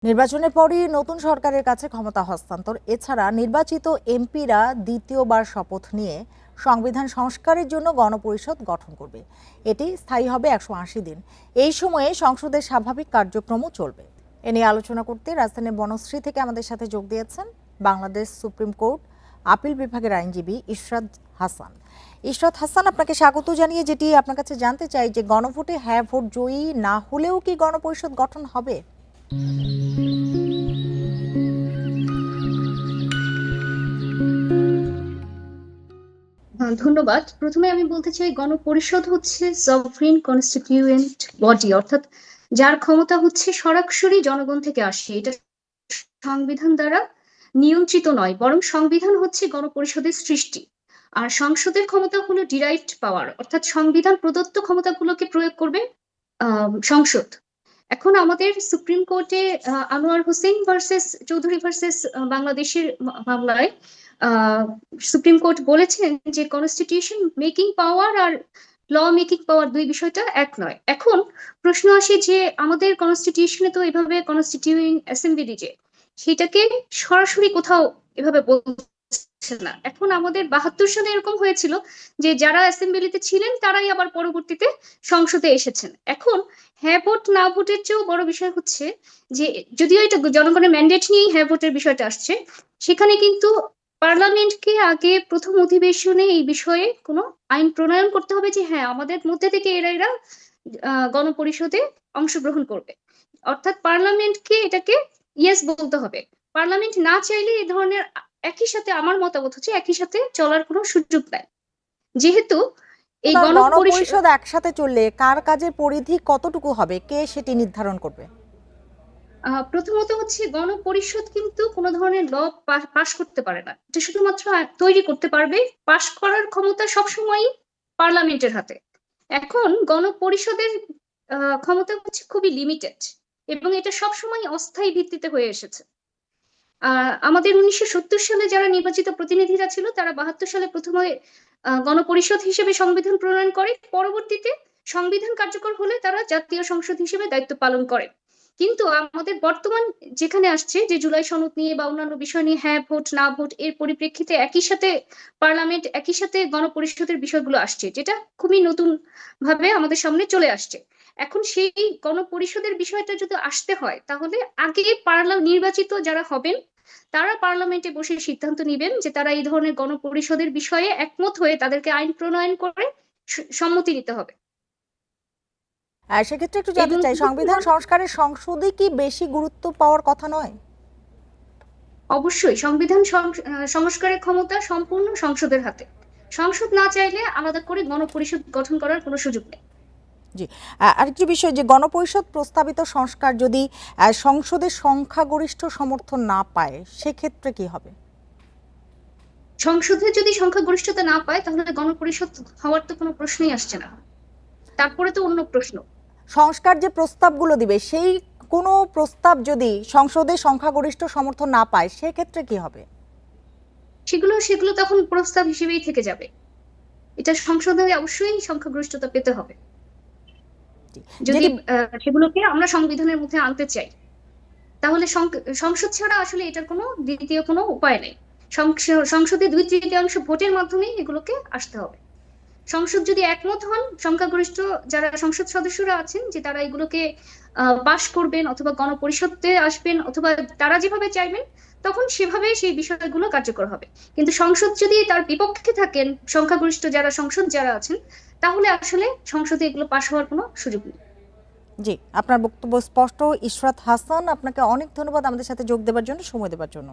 নির্বাচনের পরই নতুন সরকারের কাছে ক্ষমতা হস্তান্তর। এছাড়া নির্বাচিত এমপিরা দ্বিতীয়বার শপথ নিয়ে সংবিধান সংস্কারের জন্য গণপরিষদ গঠন করবে। এটি স্থায়ী হবে 180 দিন। এই সময়ে সংসদের স্বাভাবিক কার্যক্রমও চলবে। এ নিয়ে আলোচনা করতে রাজধানীর বনশ্রী থেকে আমাদের সাথে যোগ দিয়েছেন বাংলাদেশ সুপ্রিম কোর্ট আপিল বিভাগের আইনজীবী ইশরাত হাসান। ইশরাত হাসান, আপনাকে স্বাগত জানিয়ে যেটি আপনার কাছে জানতে চাই যে গণভোটে হ্যাঁ ভোট জয়ী না হলেও কি গণপরিষদ গঠন হবে? ধন্যবাদ। প্রথমে আমি বলতে চাই, গণপরিষদ হচ্ছে সভরেন কনস্টিটিউয়েন্ট বডি, অর্থাৎ যার ক্ষমতা হচ্ছে সরাসরি জনগণ থেকে আসে। এটা সংবিধান দ্বারা নিয়ন্ত্রিত নয়, বরং সংবিধান হচ্ছে গণপরিষদের সৃষ্টি। আর সংসদের ক্ষমতা হলো ডিরাইভড পাওয়ার, অর্থাৎ সংবিধান প্রদত্ত ক্ষমতাগুলোকে প্রয়োগ করবে সংসদ। এখন আমাদের সুপ্রিম কোর্টে আনোয়ার হোসেন ভার্সেস চৌধুরী ভার্সেস বাংলাদেশের মামলায় সুপ্রিম কোর্ট বলেছেন যে কনস্টিটিউশন মেকিং পাওয়ার আর ল মেকিং পাওয়ার দুই বিষয়টা এক নয়। এখন প্রশ্ন আসে যে আমাদের কনস্টিটিউশনে তো এভাবে কনস্টিটিউইং অ্যাসেম্বলি যে সেটাকে সরাসরি কোথাও এভাবে বলছে না। এখন আমাদের 72 সালে এরকম হয়েছিল যে যারা অ্যাসেম্বলিতে ছিলেন তারাই আবার পরবর্তীতে সংসদে এসেছেন। এখন হ্যাঁ ভোট না ভোটের চেয়েও বড় বিষয় হচ্ছে যে যদিও এটা জনগণের ম্যান্ডেট নিয়েই হ্যাঁ ভোটের বিষয়টা আসছে, সেখানে কিন্তু পার্লামেন্টকে আগে প্রথম অধিবেশনে এই বিষয়ে কোনো আইন প্রণয়ন করতে হবে যে হ্যাঁ আমাদের মধ্যে থেকে এরা গণপরিষদে অংশগ্রহণ করবে। অর্থাৎ পার্লামেন্টকে এটাকে ইয়েস বলতে হবে। পার্লামেন্ট না চাইলে এই ধরনের একই সাথে, আমার মতামত হচ্ছে, একই সাথে চলার কোনো সুযোগ নাই। যেহেতু এই গণপরিষদ একসাথে চললে কার কাজের পরিধি কতটুকু হবে, কে সেটি নির্ধারণ করবে? প্রথমত হচ্ছে গণপরিষদ কিন্তু কোনো ধরনের ল পাশ করতে পারে না, এটা শুধুমাত্র তৈরি করতে পারবে। পাশ করার ক্ষমতা সবসময় পার্লামেন্টের হাতে। এখন গণপরিষদের ক্ষমতা হচ্ছে খুবই লিমিটেড এবং এটা সবসময় অস্থায়ী ভিত্তিতে হয়ে এসেছে। আমাদের 1970 সালে যারা নির্বাচিত প্রতিনিধিরা ছিল তারা 72 সালে প্রথমে গণপরিষদ হিসেবে সংবিধান প্রণয়ন করে, পরবর্তীতে সংবিধান কার্যকর হলে তারা জাতীয় সংসদ হিসেবে দায়িত্ব পালন করে। কিন্তু আমাদের বর্তমান যেখানে আসছে যে জুলাই সনদ নিয়ে বা অন্যান্য বিষয় নিয়ে হ্যাঁ ভোট না ভোট এর পরিপ্রেক্ষিতে একই সাথে পার্লামেন্ট একই সাথে গণপরিষদের বিষয়গুলো আসছে, যেটা খুবই নতুন ভাবে আমাদের সামনে চলে আসছে। এখন সেই গণপরিষদের বিষয়টা যদি আসতে হয় তাহলে আগে নির্বাচিত যারা হবেন তারা পার্লামেন্টে বসে সিদ্ধান্ত নেবেন যে তারা এই ধরনের গণপরিষদের বিষয়ে একমত হয়ে তাদেরকে আইন প্রণয়ন করে সম্মতি দিতে হবে। সেক্ষেত্রে একটু জানতে চাই, সংবিধান সংস্কারের সংসদে কি বেশি গুরুত্ব পাওয়ার কথা নয়? অবশ্যই সংবিধান সংস্কারের ক্ষমতা সম্পূর্ণ সংসদের হাতে। সংসদ না চাইলে আলাদা করে গণপরিষদ গঠন করার কোনো সুযোগ নেই। জি, আরেকটি বিষয় যে গণপরিষদ প্রস্তাবিত সংস্কার যদি সংসদের সংখ্যাগরিষ্ঠ সমর্থন না পায় সেক্ষেত্রে কি হবে? সংসদে যদি সংখ্যাগরিষ্ঠতা না পায় তাহলে গণপরিষদ হওয়ার তো কোনো প্রশ্নই আসছে না। তারপরে তো অন্য প্রশ্ন, সংস্কার যে প্রস্তাবগুলো দিবে সেই কোনো প্রস্তাব যদি সংসদে সংখ্যাগরিষ্ঠ সমর্থন না পায় সেক্ষেত্রে কি হবে? সেগুলো তখন প্রস্তাব হিসেবেই থেকে যাবে। এটা সংসদে অবশ্যই সংখ্যাগরিষ্ঠতা পেতে হবে যদি সেগুলোকে আমরা সংবিধানের মধ্যে আনতে চাই। তাহলে সংসদ ছাড়া আসলে এটার কোনো দ্বিতীয় কোনো উপায় নেই। সংসদে 2/3 ভোটের মাধ্যমে এগুলোকে আসতে হবে। সংসদ যদি একমত হন, সংখ্যাগরিষ্ঠ যারা সংসদ সদস্যরা আছেন যে তারা এগুলোকে পাশ করবেন অথবা গণপরিষদে আসবেন অথবা তারা যেভাবে চাইবেন, তখন সেভাবে সেই বিষয়গুলো কার্যকর হবে। কিন্তু সংসদ যদি তার বিপক্ষে থাকেন, সংখ্যাগরিষ্ঠ যারা সংসদ যারা আছেন, তাহলে আসলে সংসদে এগুলো পাশ হওয়ার কোনো সুযোগ নেই। জি, আপনার বক্তব্য স্পষ্ট। ইশরাত হাসান, আপনাকে অনেক ধন্যবাদ আমাদের সাথে যোগ দেওয়ার জন্য, সময় দেওয়ার জন্য।